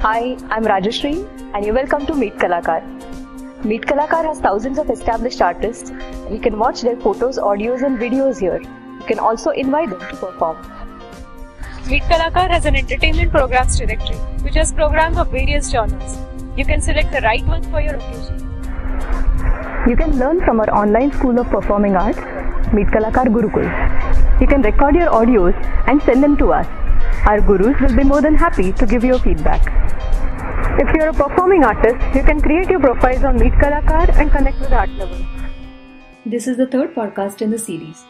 Hi, I'm Rajashri and you're welcome to Meet Kalakar. Meet Kalakar has thousands of established artists. You can watch their photos, audios and videos here. You can also invite them to perform. Meet Kalakar has an entertainment programs directory which has programs of various genres. You can select the right one for your occasion. You can learn from our online school of performing arts, Meet Kalakar Gurukul. You can record your audios and send them to us. Our gurus will be more than happy to give you feedback. If you're a performing artist, you can create your profiles on Meet Kalakar and connect with art lovers. This is the third podcast in the series.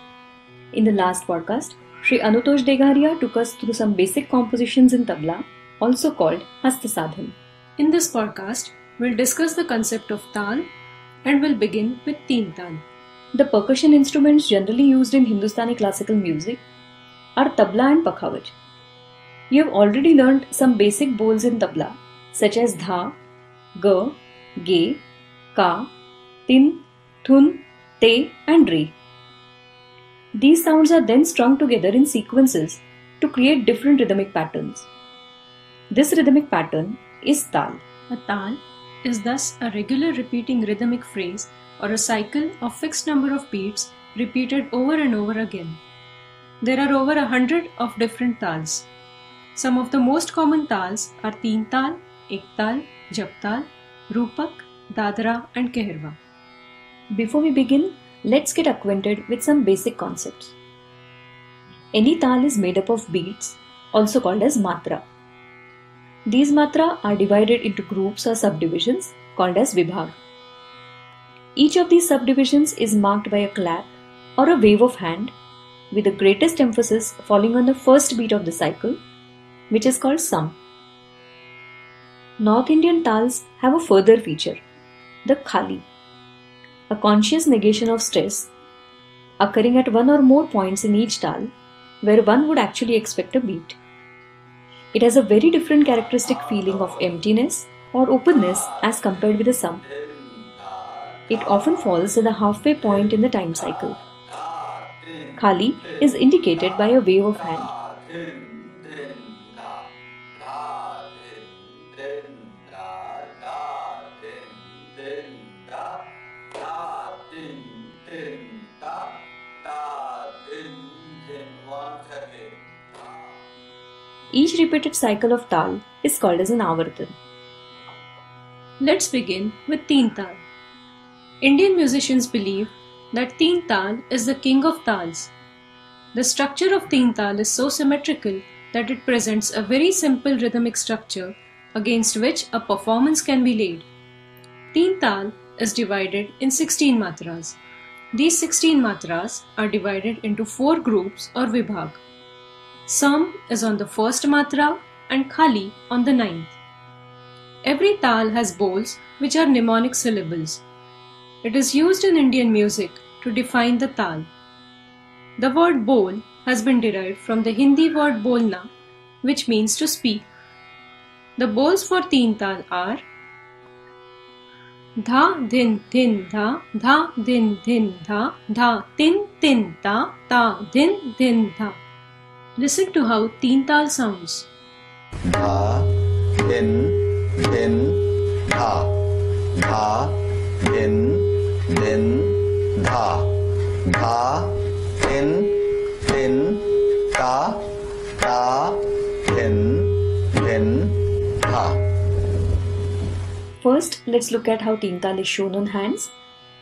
In the last podcast, Shri Anutosh Degharia took us through some basic compositions in tabla, also called Hasta Sadhan. In this podcast, we'll discuss the concept of Taal and we'll begin with Teen Taal. The percussion instruments generally used in Hindustani classical music are tabla and pakhavaj. You have already learned some basic bols in tabla such as dha, ga, ge, ka, tin, thun, te and re. These sounds are then strung together in sequences to create different rhythmic patterns. This rhythmic pattern is Taal. A Taal is thus a regular repeating rhythmic phrase or a cycle of fixed number of beats repeated over and over again. There are over 100 of different Taals. Some of the most common Taals are Teen Taal, Ek Taal, Jap Taal, Rupak, Dadra and Keherwa. Before we begin, let's get acquainted with some basic concepts. Any Taal is made up of beats, also called as Matra. These Matra are divided into groups or subdivisions called as Vibhag. Each of these subdivisions is marked by a clap or a wave of hand, with the greatest emphasis falling on the first beat of the cycle, which is called Sam. North Indian Taals have a further feature, the Khali, a conscious negation of stress occurring at one or more points in each Taal where one would actually expect a beat. It has a very different characteristic feeling of emptiness or openness as compared with the Sam. It often falls at the halfway point in the time cycle. Khali is indicated by a wave of hand. Each repeated cycle of Taal is called as an Avartan. Let's begin with Teen Taal. Indian musicians believe that Teen Taal is the King of Taals. The structure of Teen Taal is so symmetrical that it presents a very simple rhythmic structure against which a performance can be laid. Teen Taal is divided in 16 matras. These 16 matras are divided into 4 groups or Vibhag. Sam is on the first matra and Khali on the 9th. Every Taal has bols which are mnemonic syllables. It is used in Indian music to define the Taal. The word bol has been derived from the Hindi word bolna, which means to speak. The bols for Teen Taal are dha din din dha, dha din din dha, dha tin tin ta, ta din din dha. Listen to how Teen Taal sounds. Dha din din dha, dha din din dha, dha tin tin ta, ta din din dha. First, let's look at how Teen Taal is shown on hands,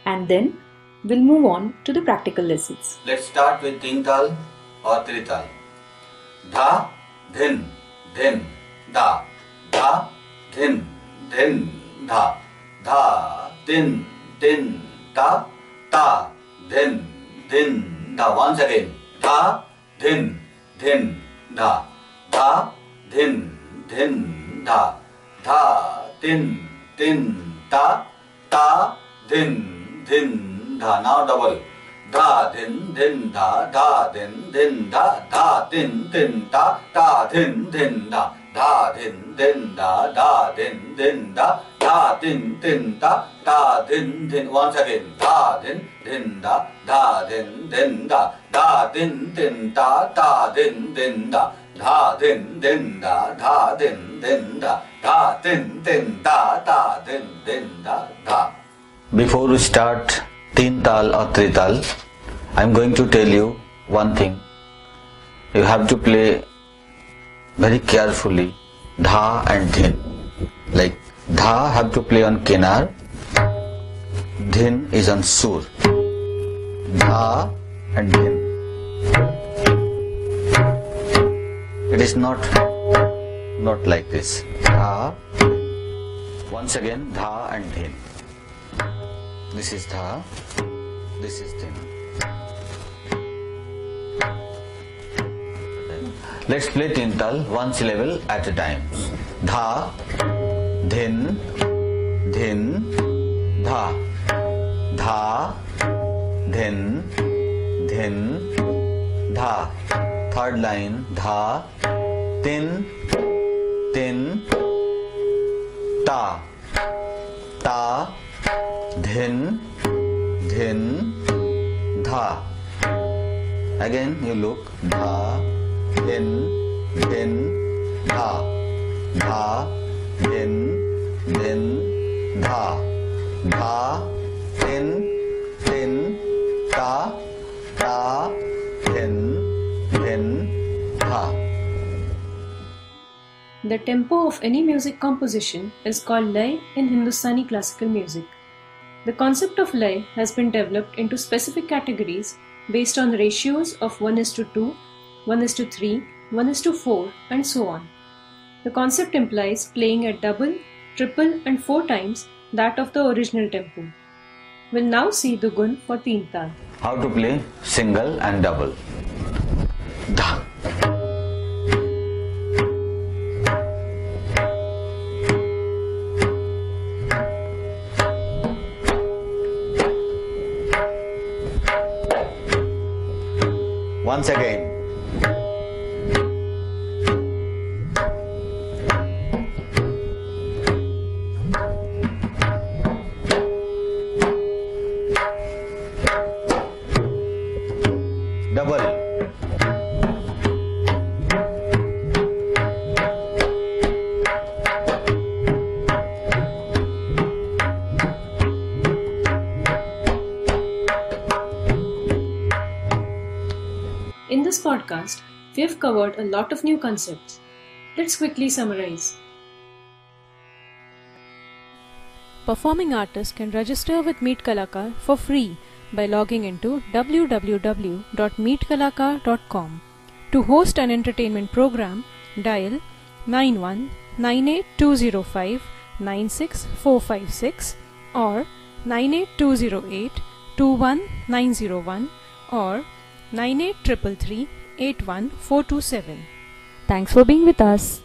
and then we'll move on to the practical lessons. Let's start with Teen Taal or Trital. Dha din din da, dha din din dha, dha din din ta, ta din din da. Once again, dha din din da, dha din din da, dha din din ta, ta din din da. Now double. Da din din da, da din din da, da din din da, da din din da, da din din da, da din din da, da din din da, da din din. Once again, da din din da, da din din da, da din din da, da din din da, da din din da, da din din da, Da, din, din, da, da, din, da, da. Before we start Teen Taal or Teen Taal, I am going to tell you one thing. You have to play very carefully dha and dhin. Like dha have to play on kenar, dhin is on sur. Dha and dhin. It is not like this. Dha. Once again, dha and dhin. This is dha. This is dhin. Let's play Teen Taal one syllable at a time. Dha, dhin, dhin, dha. Dha, dhin, dhin, dha. Third line, dha, tin, tin, ta. Ta, dhin, dhin, dha. Again you look, dha, dhin, dhin, dha. Dha, dhin, dhin, dha. Dha, tin, tin, ta, ta, dhin, dhin, dha. The tempo of any music composition is called Lay in Hindustani classical music. The concept of Lay has been developed into specific categories based on ratios of 1:2, 1:3, 1:4 and so on. The concept implies playing at double, triple and 4 times that of the original tempo. We'll now see Dugun for Teen Taal. How to play single and double. Dha. Once again. Double. In this podcast, we have covered a lot of new concepts. Let's quickly summarize. Performing artists can register with Meet Kalakar for free by logging into www.meetkalakar.com. To host an entertainment program, dial 919820596456 or 98208-21901 or 9833 81427. Thanks for being with us.